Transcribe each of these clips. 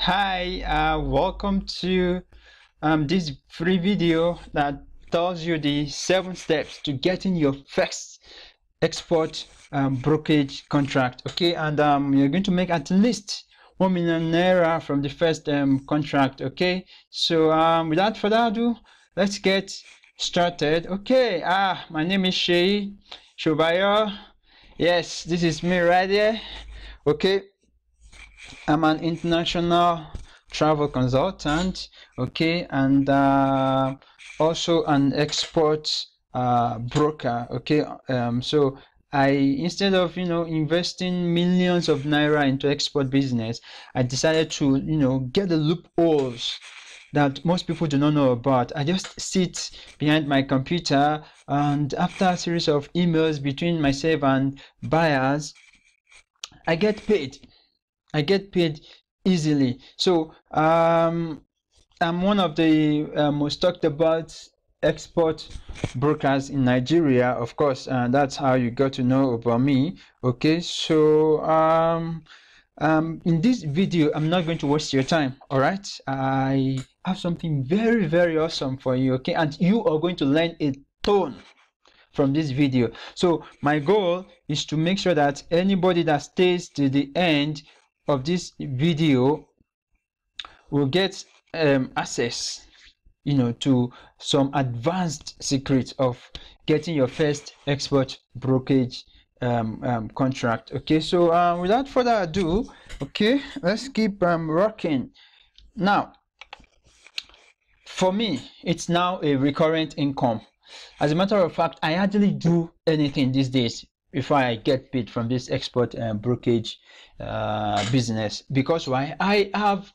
Hi, welcome to this free video that tells you the 7 steps to getting your first export brokerage contract. Okay, and you're going to make at least 1 million naira from the first contract. Okay, so without further ado, let's get started. Okay, my name is Shei Shobayo. Yes, this is me right here. Okay, I'm an international travel consultant, okay, and also an export broker, okay. So instead of investing millions of naira into export business, I decided to get the loopholes that most people do not know about. I just sit behind my computer, and after a series of emails between myself and buyers, I get paid easily. So I'm one of the most talked about export brokers in Nigeria, of course, and that's how you got to know about me. Okay, so in this video, I'm not going to waste your time. All right, I have something very, very awesome for you. Okay, and you are going to learn a ton from this video. So my goal is to make sure that anybody that stays to the end of this video will get access to some advanced secrets of getting your first export brokerage contract. Okay, so without further ado, okay, let's keep rocking. Now, for me, it's now a recurrent income. As a matter of fact, I hardly do anything these days before I get paid from this export brokerage business. Because why? I have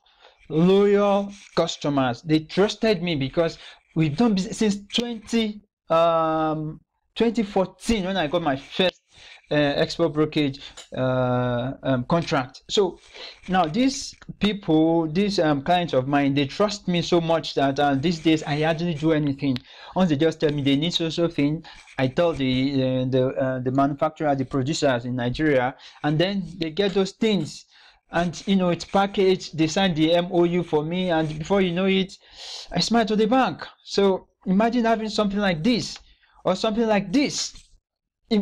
loyal customers. They trusted me because we've done business since 2014 when I got my first export brokerage contract. So now these people, these clients of mine, they trust me so much that these days I hardly do anything. Once they just tell me they need so thing, I tell the manufacturer, the producers in Nigeria, and then they get those things, and it's packaged. They sign the MOU for me, and before you know it, I smile to the bank. So imagine having something like this or something like this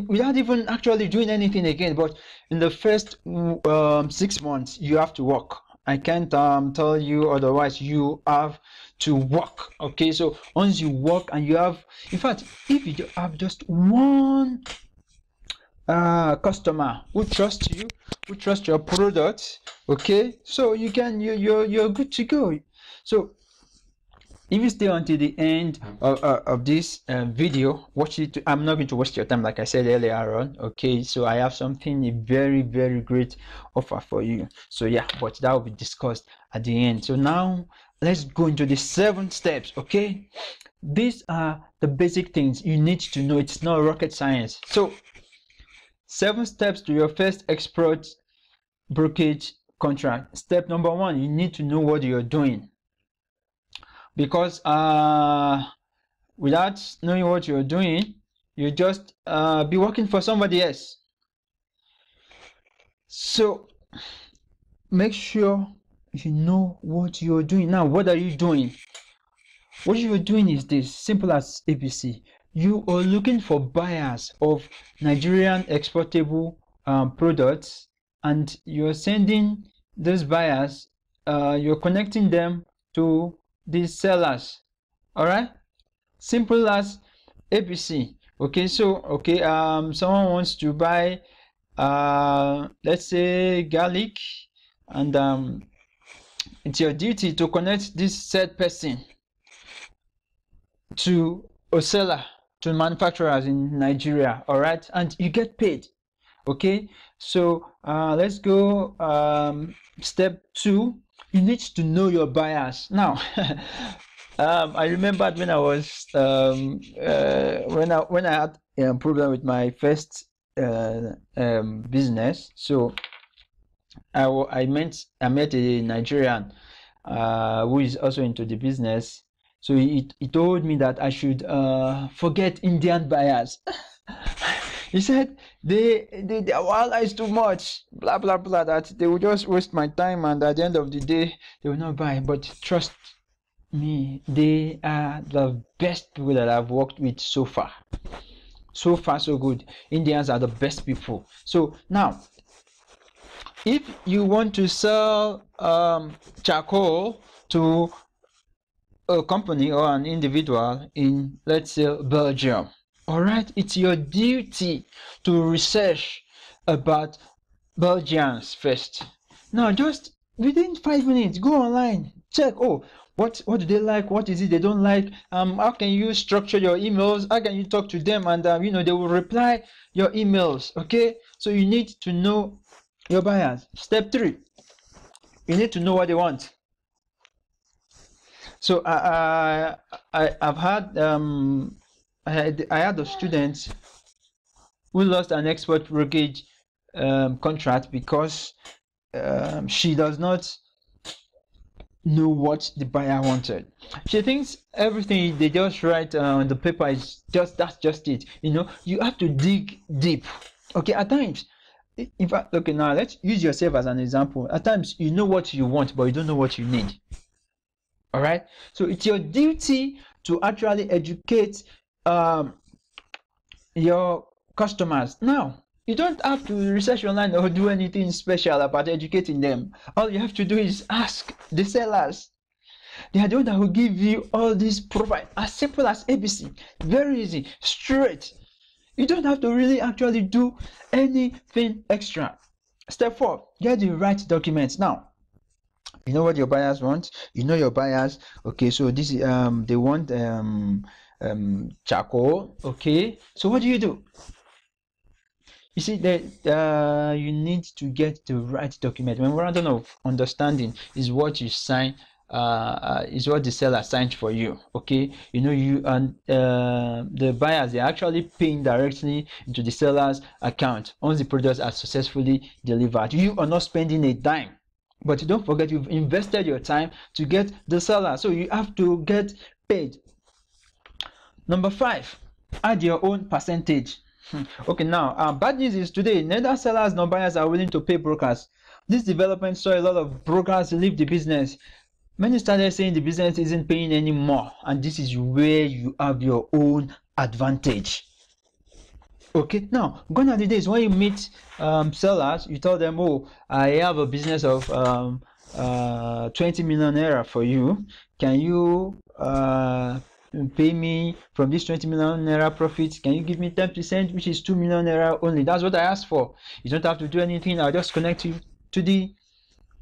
without even actually doing anything again. But in the first 6 months, you have to work. I can't tell you otherwise. You have to work. Okay, so once you work and you have, in fact, if you have just one customer who trusts you, who trusts your product, okay, so you're good to go. So if you stay until the end of this video, watch it. I'm not going to waste your time, like I said earlier on. Okay, so I have something, a very, very great offer for you. So yeah, but that will be discussed at the end. So now let's go into the 7 steps. Okay, these are the basic things you need to know. It's not rocket science. So 7 steps to your first export brokerage contract. Step number 1, you need to know what you're doing. Because without knowing what you're doing, you just be working for somebody else. So make sure you know what you're doing. Now, what are you doing? What you're doing is this, simple as ABC. You are looking for buyers of Nigerian exportable products, and you're sending those buyers, you're connecting them to these sellers. All right, simple as ABC. Okay, so okay, someone wants to buy let's say garlic, and it's your duty to connect this said person to a seller, to manufacturers in Nigeria. All right, and you get paid. Okay, so let's go step 2. You need to know your buyers. Now I remembered when I was when I had a problem with my first business. So I met a Nigerian who is also into the business. So he told me that I should forget Indian buyers. He said Their wala is too much, blah blah blah, that they will just waste my time, and at the end of the day they will not buy. But trust me, they are the best people that I've worked with so far. So far so good. Indians are the best people. So now, if you want to sell charcoal to a company or an individual in, let's say, Belgium, all right, it's your duty to research about Belgians first. Now, just within 5 minutes, go online, check, oh, what do they like, what is it they don't like, how can you structure your emails, how can you talk to them, and you know, they will reply your emails. Okay, so you need to know your buyers. Step 3, you need to know what they want. So I've had I had a student who lost an export brokerage contract because she does not know what the buyer wanted. She thinks everything they just write on the paper is that's just it. You know, you have to dig deep. Okay, at times, in fact, okay, now let's use yourself as an example. At times, you know what you want, but you don't know what you need. All right, so it's your duty to actually educate your customers. Now, you don't have to research online or do anything special about educating them. All you have to do is ask the sellers. They are the ones that will give you all these profile, as simple as ABC. Very easy, straight. You don't have to really actually do anything extra. Step 4, get the right documents. Now, you know what your buyers want. You know your buyers. Okay, so this is they want charcoal. Okay, so what do? You see that you need to get the right document. Memorandum of understanding is what you sign, is what the seller signed for you. Okay, you know, you and the buyers, they're actually paying directly into the seller's account once the products are successfully delivered. You are not spending a dime. But don't forget, you've invested your time to get the seller, so you have to get paid. Number 5, add your own percentage. Okay, now bad news is today neither sellers nor buyers are willing to pay brokers. This development saw a lot of brokers leave the business. Many started saying the business isn't paying anymore, and this is where you have your own advantage. Okay, now gone are the days when you meet sellers, you tell them, oh, I have a business of 20 million naira for you. Can you pay me from this 20 million naira profit? Can you give me 10%, which is 2 million naira only? That's what I asked for. You don't have to do anything. I'll just connect you to the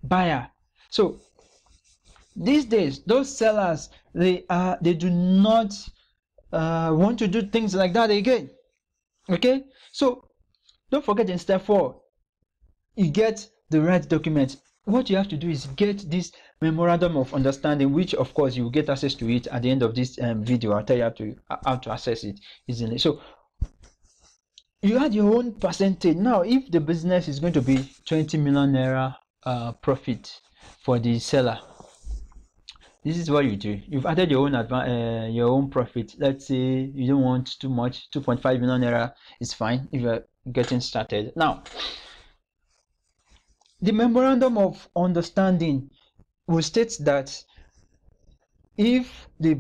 buyer. So these days, those sellers, they do not want to do things like that again. Okay, so don't forget, in step 4, you get the right document. What you have to do is get this memorandum of understanding, which of course you will get access to it at the end of this video. I'll tell you how to access it easily. So you add your own percentage. Now, if the business is going to be 20 million naira profit for the seller, this is what you do. You've added your own profit. Let's say you don't want too much. 2.5 million naira is fine if you're getting started. Now, the memorandum of understanding will state that if the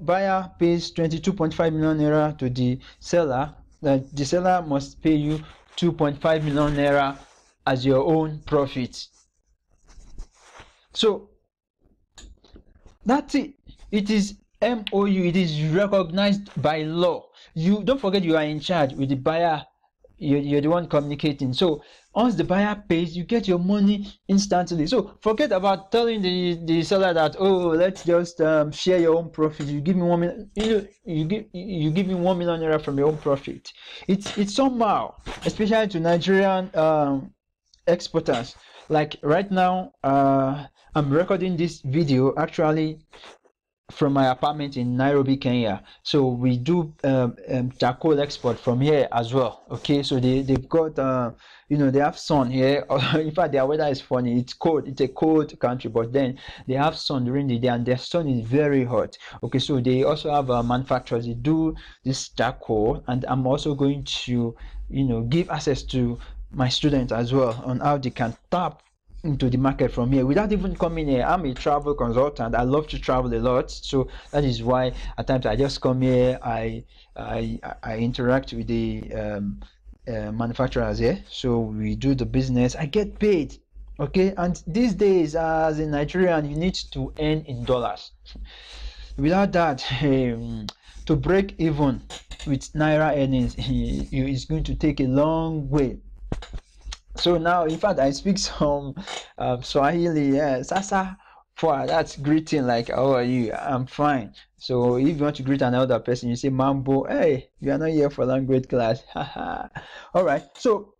buyer pays 22.5 million naira to the seller, that the seller must pay you 2.5 million naira as your own profit. So that's it. It is MOU. It is recognized by law. You don't forget, you are in charge with the buyer. You're the one communicating. So once the buyer pays, you get your money instantly. So forget about telling the seller that, oh, let's just share your own profit. You give me 1 million. You give me 1 million naira from your own profit. It's somehow, especially to Nigerian exporters. Like right now, I'm recording this video actually from my apartment in Nairobi, Kenya. So we do charcoal export from here as well. Okay, so they've got you know, they have sun here. In fact, their weather is funny. It's cold. It's a cold country, but then they have sun during the day, and their sun is very hot. Okay, so they also have manufacturers. They do this charcoal, and I'm also going to, you know, give access to my students as well on how they can tap into the market from here without even coming here. I'm a travel consultant. I love to travel a lot, so that is why at times I just come here. I interact with the manufacturers here, so we do the business. I get paid. Okay, and these days as a Nigerian, you need to earn in dollars. Without that, to break even with naira earnings is going to take a long way. So now, in fact, I speak some Swahili. Yeah, sasa, for that's greeting, like, how are you? I'm fine. So if you want to greet another person, you say mambo. Hey, you are not here for language class. All right. So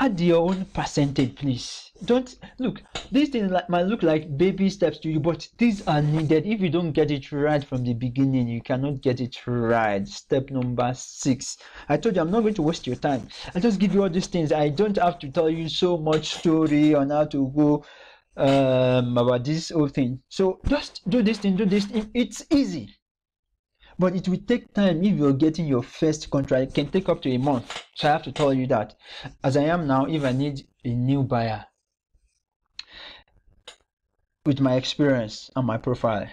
add your own percentage, please. Don't look. These things might look like baby steps to you, but these are needed. If you don't get it right from the beginning, you cannot get it right. Step number 6. I told you I'm not going to waste your time. I just give you all these things. I don't have to tell you so much story on how to go about this whole thing. So just do this thing. Do this thing. It's easy. But it will take time. If you're getting your first contract, it can take up to a month. So I have to tell you that. As I am now, if I need a new buyer, with my experience and my profile,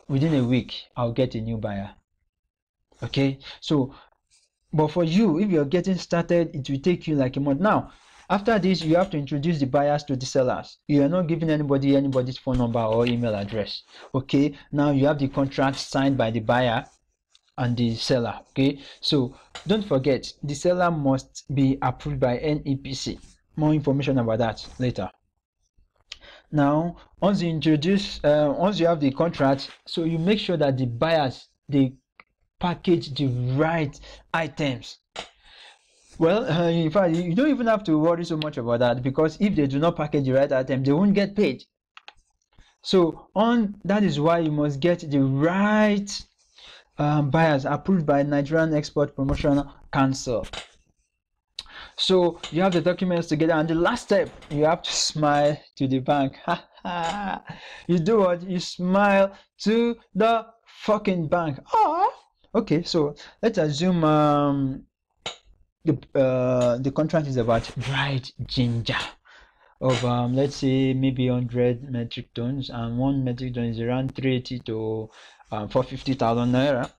within a week, I'll get a new buyer. Okay? So, but for you, if you're getting started, it will take you like a month. Now, after this, you have to introduce the buyers to the sellers. You are not giving anybody's phone number or email address. Okay? Now you have the contract signed by the buyer and the seller. Okay, so don't forget, the seller must be approved by NEPC. More information about that later. Now, once you introduce, once you have the contract, so you make sure that the buyers, they package the right items. Well, in fact, you don't even have to worry so much about that, because if they do not package the right item, they won't get paid. So that is why you must get the right buyers approved by Nigerian Export Promotion Council. So you have the documents together, and the last step, you have to smile to the bank. You do what? You smile to the fucking bank. Oh, okay. So let's assume the contract is about dried ginger of let's say maybe 100 metric tons, and 1 metric ton is around 380 to 450,000 naira.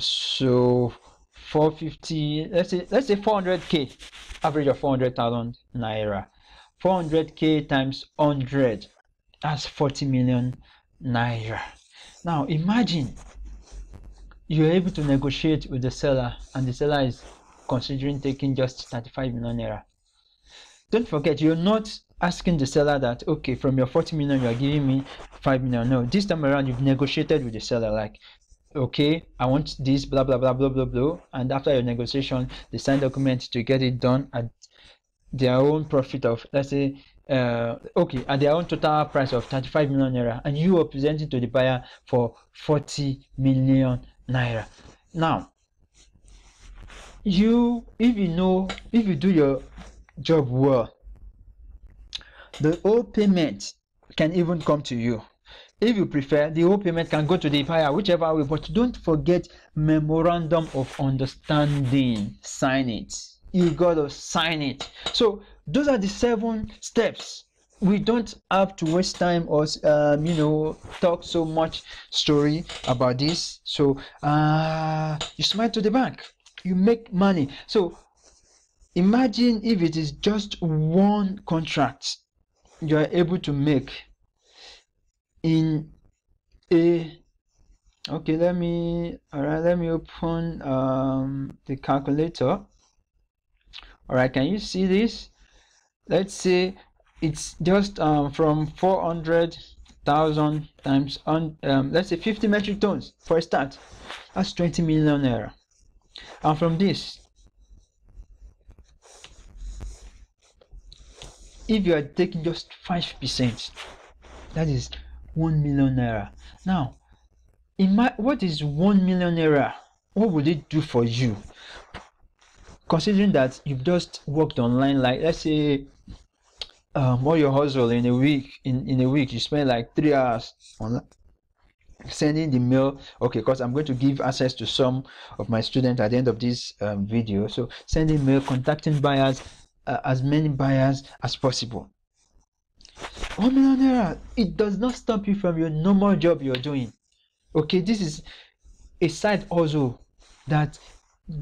So 450, let's say 400k, average of 400,000 naira. 400k times 100, that's 40 million naira. Now imagine you're able to negotiate with the seller, and the seller is considering taking just 35 million naira. Don't forget, you're not asking the seller that, okay, from your 40 million, you are giving me 5 million. No, this time around, you've negotiated with the seller, like, okay, I want this, blah, blah, blah, blah, blah, blah. And after your negotiation, they sign documents to get it done at their own profit of, let's say, okay, at their own total price of 35 million naira. And you are presenting to the buyer for 40 million naira. Now, if you do your job well, the whole payment can even come to you. If you prefer, the whole payment can go to the buyer, whichever way. But don't forget memorandum of understanding. Sign it. You gotta sign it. So those are the 7 steps. We don't have to waste time or talk so much story about this. So you smile to the bank, you make money. So imagine if it is just one contract you are able to make in a, okay, let me open the calculator. All right, can you see this? Let's say it's just from 400,000 times on let's say 50 metric tons for a start. That's 20 million naira. And from this, if you are taking just 5%, that is 1 million naira. Now, what is 1 million naira? What would it do for you? Considering that you've just worked online, like let's say all your hustle in a week, in a week you spend like 3 hours online sending the mail. Okay, because I'm going to give access to some of my students at the end of this video. So sending mail, contacting buyers, as many buyers as possible. 1 million naira, it does not stop you from your normal job you're doing. Okay, this is a side hustle that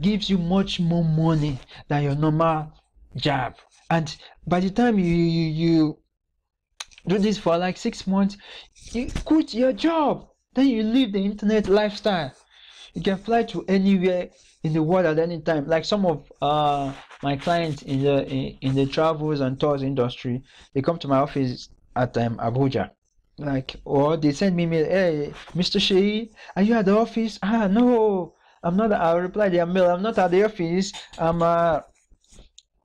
gives you much more money than your normal job. And by the time you do this for like 6 months, you quit your job. Then you live the internet lifestyle. You can fly to anywhere in the world at any time. Like some of my clients in the travels and tours industry, they come to my office at Abuja. Like, or they send me mail, hey, Mr. Shei, are you at the office? No, I'm not. I'll reply their mail, I'm not at the office. I'm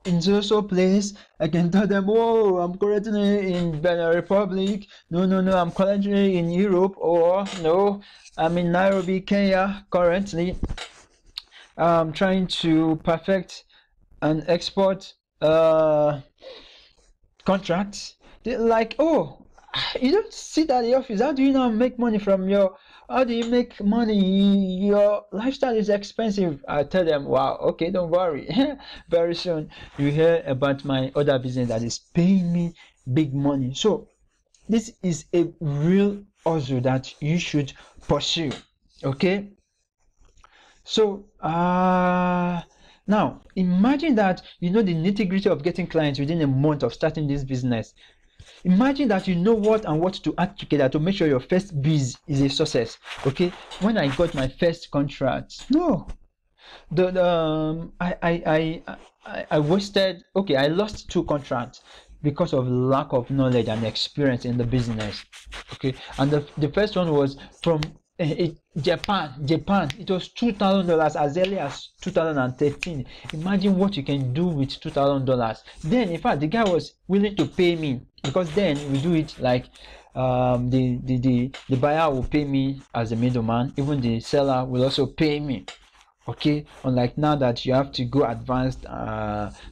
in so place. I can tell them, oh, I'm currently in Benin Republic. No, I'm currently in Europe. Or no, I'm in Nairobi, Kenya currently. I'm trying to perfect an export contract. They're like, oh, you don't sit at the office. How do you now make money from your? How do you make money? Your lifestyle is expensive. I tell them, wow, okay, don't worry. Very soon you hear about my other business that is paying me big money. So this is a real hustle that you should pursue. Okay. So now imagine that you know the nitty-gritty of getting clients within a month of starting this business. Imagine that you know what to add together to make sure your first biz is a success. Okay, when I got my first contract, no, I wasted. Okay, I lost 2 contracts because of lack of knowledge and experience in the business. Okay, and the first one was from Japan. It was $2,000 as early as 2013. Imagine what you can do with $2,000. Then, in fact, the guy was willing to pay me, because then we do it like the buyer will pay me as a middleman. Even the seller will also pay me. Okay, unlike now that you have to go advanced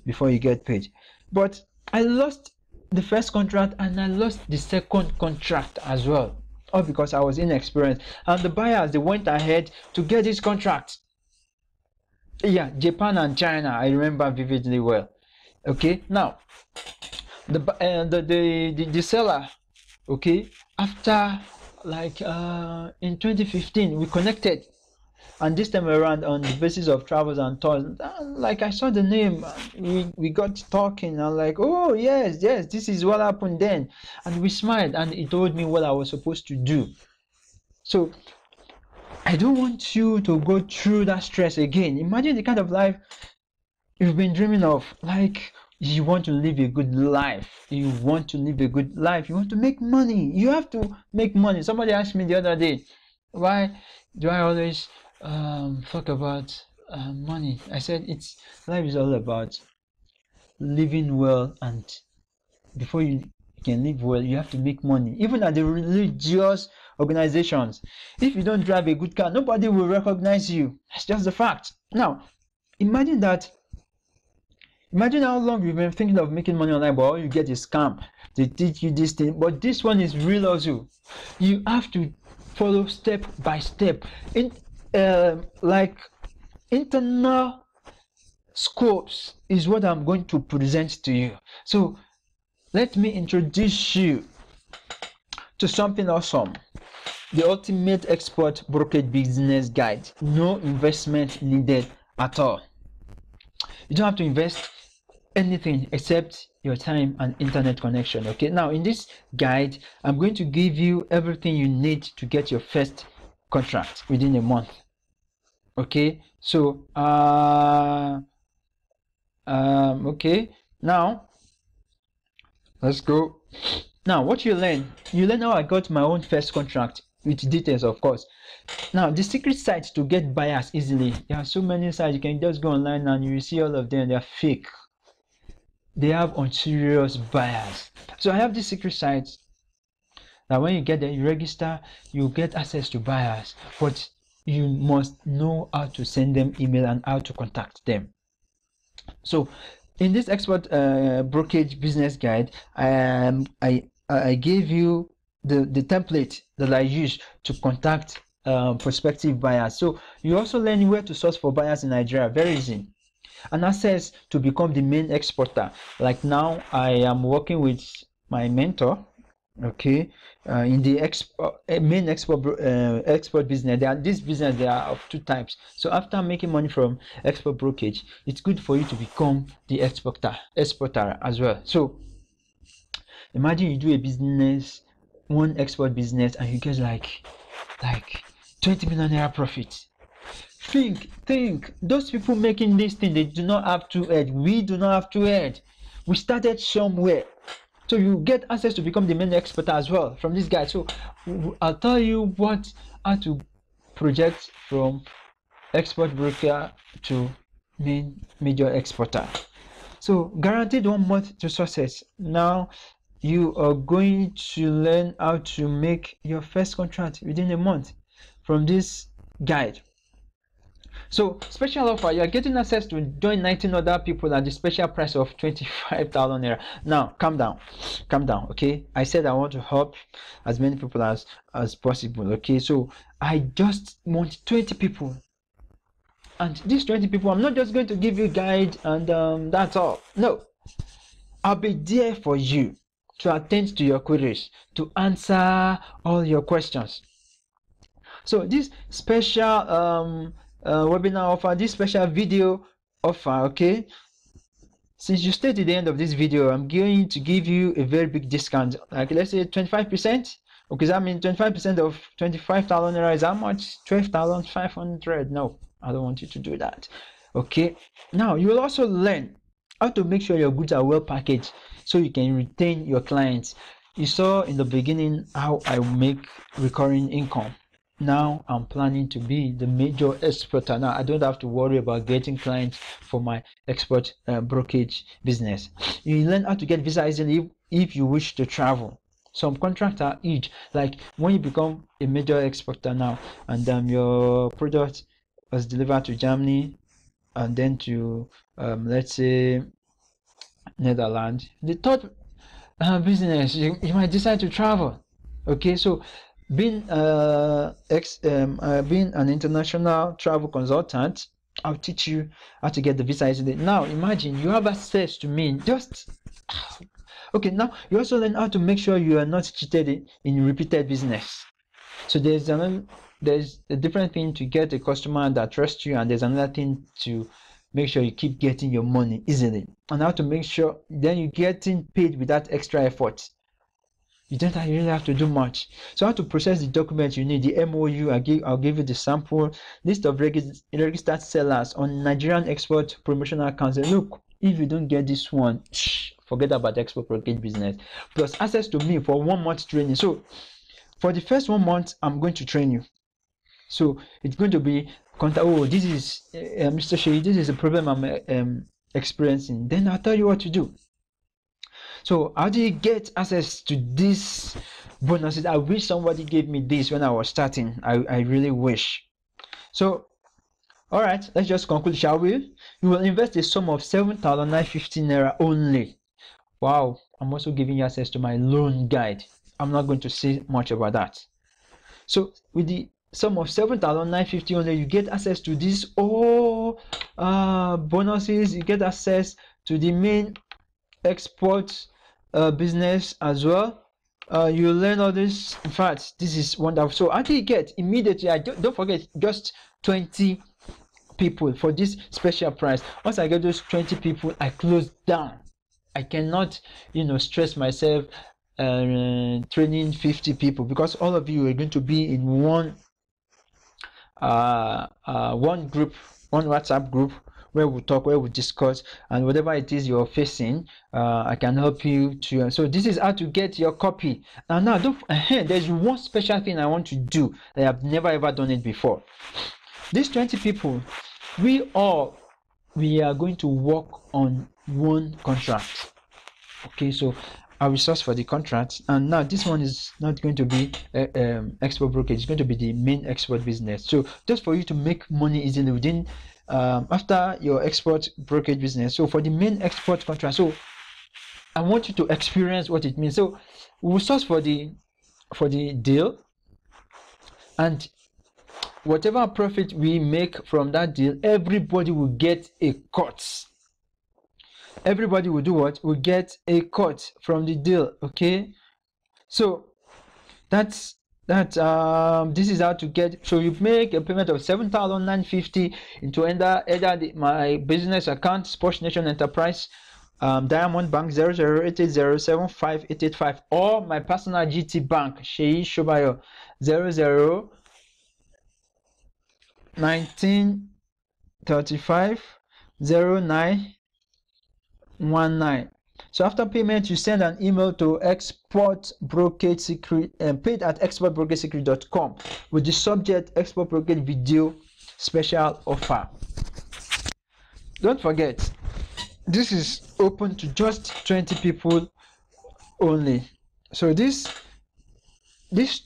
before you get paid. But I lost the first contract and I lost the second contract as well. All because I was inexperienced, and the buyers, they went ahead to get this contract. Yeah, Japan and China, I remember vividly well. Okay, now the seller, okay, after like in 2015 we connected, and this time around on the basis of travels and tours, like I saw the name, we got talking, and like, oh yes, this is what happened then, and we smiled, and he told me what I was supposed to do. So I don't want you to go through that stress again. Imagine the kind of life you've been dreaming of. Like, you want to live a good life. You want to make money. You have to make money. Somebody asked me the other day, why do I always talk about money? I said, life is all about living well, and before you can live well, you have to make money. Even at the religious organizations, if you don't drive a good car, nobody will recognize you. That's just the fact. Now imagine how long you've been thinking of making money online, but all you get is scam. They teach you this thing, but this one is real also. You have to follow step by step in like internal scopes is what I'm going to present to you. So let me introduce you to something awesome. The ultimate export brokerage business guide. No investment needed at all. You don't have to invest anything except your time and internet connection. Okay, now in this guide, I'm going to give you everything you need to get your first contract within a month. Okay, so okay, now let's go. Now what you learn how I got my own first contract, with details of course. Now the secret sites to get buyers easily, there are so many sites. You can just go online and you will see all of them. They are fake. They have unserious buyers. So I have this secret site Now when you get there, you register, you get access to buyers, but you must know how to send them email and how to contact them. So in this expert brokerage business guide, I gave you the template that I use to contact prospective buyers. So you also learn where to source for buyers in Nigeria. Very easy. And access to become the main exporter. Like now I am working with my mentor, okay, in the main export business. This business, there are of two types. So after making money from export brokerage, it's good for you to become the exporter as well. So imagine you do a business, one export business, and you get like 20 million naira profit. Think those people making this thing, they do not have to head. We do not have to head. We started somewhere. So you get access to become the main exporter as well from this guy. So I'll tell you how to project from export broker to major exporter. So guaranteed 1 month to success. Now you are going to learn how to make your first contract within a month from this guide. So special offer, you are getting access to join 19 other people at the special price of 25,000 naira. Now calm down, okay? I said I want to help as many people as possible, okay? So I just want 20 people, and these 20 people, I'm not just going to give you a guide and that's all. No, I'll be there for you to attend to your queries, to answer all your questions. So this special webinar offer, this special video offer, okay, since you stay to the end of this video, I'm going to give you a very big discount, like let's say 25%. Okay, that means 25% of 25,000 naira is how much? 12,500. No, I don't want you to do that. Okay, now you will also learn how to make sure your goods are well packaged so you can retain your clients. You saw in the beginning how I make recurring income. Now I'm planning to be the major exporter. Now I don't have to worry about getting clients for my export brokerage business. You learn how to get visa easily if you wish to travel. Some contracts are huge, like when you become a major exporter now, and your product was delivered to Germany and then to let's say Netherlands. The third business, you might decide to travel. Okay, so being being an international travel consultant, I'll teach you how to get the visa easily. Now imagine you have access to me. Okay, now you also learn how to make sure you are not cheated in repeated business. So there's a different thing to get a customer that trusts you, and there's another thing to make sure you keep getting your money easily, and how to make sure then you're getting paid without extra effort. You don't really have to do much. So how to process the documents you need, the MOU, I'll give you the sample, list of registered sellers on Nigerian Export Promotional Council. Look, if you don't get this one, forget about the export brokerage business. Plus access to me for 1 month training. So for the first 1 month, I'm going to train you. So it's going to be contact. Oh, this is Mr. Sheyi, this is a problem I'm experiencing. Then I'll tell you what to do. So how do you get access to these bonuses? I wish somebody gave me this when I was starting. I really wish. So all right, let's just conclude, shall we? You will invest a sum of 7,950 naira only. Wow, I'm also giving you access to my loan guide. I'm not going to say much about that. So with the sum of 7,950 only, you get access to these all bonuses. You get access to the main export business as well. You learn all this. In fact, this is wonderful. So until you get immediately, don't forget, just 20 people for this special price. Once I get those 20 people, I close down. I cannot, stress myself training 50 people, because all of you are going to be in one group, one WhatsApp group, where we talk, where we discuss, and whatever it is you're facing, I can help you to. So this is how to get your copy. And now there's one special thing I want to do that I've never ever done it before. These 20 people, we are going to work on one contract. Okay, so I will source for the contract. And now this one is not going to be export brokerage, it's going to be the main export business. So just for you to make money easily within after your export brokerage business. So for the main export contract, so I want you to experience what it means. So we'll source for the deal, and whatever profit we make from that deal, everybody will get a cut. Everybody will do what? Will get a cut from the deal. Okay, so that's that. This is how to get. So you make a payment of 7,950 into either my business account, Sports Nation Enterprise, Diamond Bank 0080758885, or my personal GT Bank, Sheyi Shobayo 0019350919. So after payment, you send an email to export brokerage secret paid at exportbrokerage.com with the subject export brokerage video special offer. Don't forget, this is open to just 20 people only. So these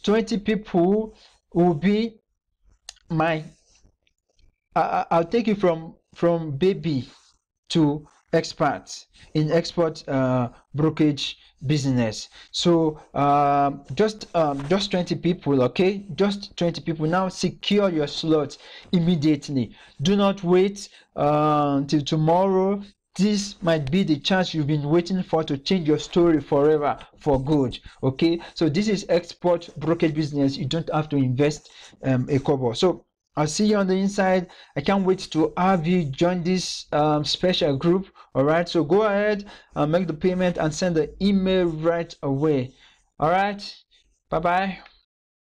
20 people will be my I'll take you from baby to experts in export brokerage business. So just 20 people. Okay, just 20 people. Now secure your slot immediately. Do not wait till tomorrow. This might be the chance you've been waiting for to change your story forever for good. Okay, so this is export brokerage business. You don't have to invest a kobo. So I'll see you on the inside. I can't wait to have you join this special group. All right, so go ahead and make the payment and send the email right away. All right, bye bye.